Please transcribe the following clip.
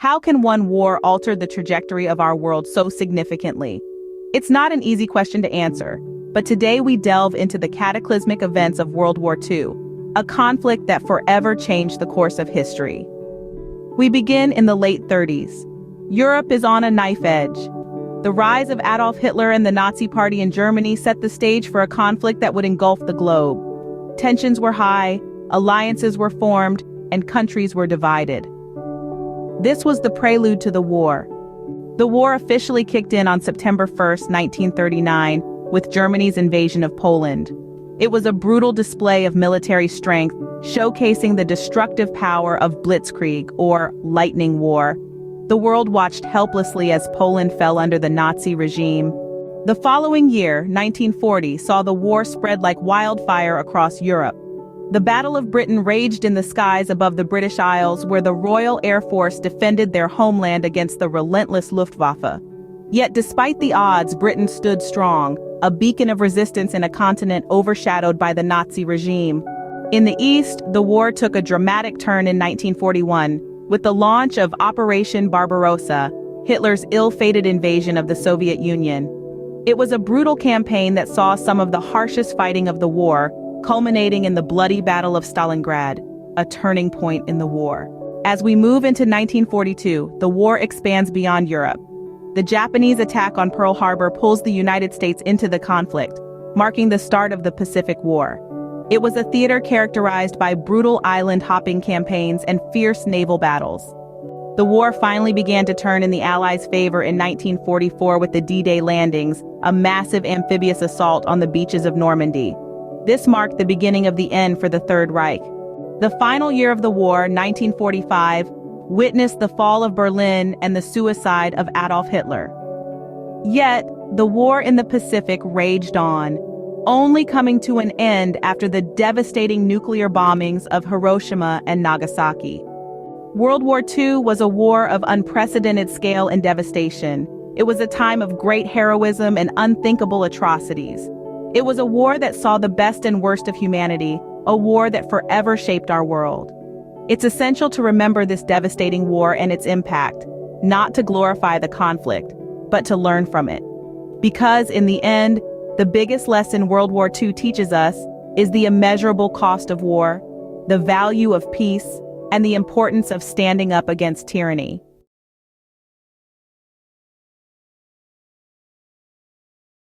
How can one war alter the trajectory of our world so significantly? It's not an easy question to answer, but today we delve into the cataclysmic events of World War II, a conflict that forever changed the course of history. We begin in the late 30s. Europe is on a knife edge. The rise of Adolf Hitler and the Nazi Party in Germany set the stage for a conflict that would engulf the globe. Tensions were high, alliances were formed, and countries were divided. This was the prelude to the war. The war officially kicked in on September 1st, 1939, with Germany's invasion of Poland. It was a brutal display of military strength, showcasing the destructive power of blitzkrieg, or lightning war. The world watched helplessly as Poland fell under the Nazi regime. The following year, 1940, saw the war spread like wildfire across Europe. The Battle of Britain raged in the skies above the British Isles, where the Royal Air Force defended their homeland against the relentless Luftwaffe. Yet despite the odds, Britain stood strong, a beacon of resistance in a continent overshadowed by the Nazi regime. In the East, the war took a dramatic turn in 1941, with the launch of Operation Barbarossa, Hitler's ill-fated invasion of the Soviet Union. It was a brutal campaign that saw some of the harshest fighting of the war, culminating in the bloody Battle of Stalingrad, a turning point in the war. As we move into 1942, the war expands beyond Europe. The Japanese attack on Pearl Harbor pulls the United States into the conflict, marking the start of the Pacific War. It was a theater characterized by brutal island-hopping campaigns and fierce naval battles. The war finally began to turn in the Allies' favor in 1944 with the D-Day landings, a massive amphibious assault on the beaches of Normandy. This marked the beginning of the end for the Third Reich. The final year of the war, 1945, witnessed the fall of Berlin and the suicide of Adolf Hitler. Yet, the war in the Pacific raged on, only coming to an end after the devastating nuclear bombings of Hiroshima and Nagasaki. World War II was a war of unprecedented scale and devastation. It was a time of great heroism and unthinkable atrocities. It was a war that saw the best and worst of humanity, a war that forever shaped our world. It's essential to remember this devastating war and its impact, not to glorify the conflict, but to learn from it. Because in the end, the biggest lesson World War II teaches us is the immeasurable cost of war, the value of peace, and the importance of standing up against tyranny.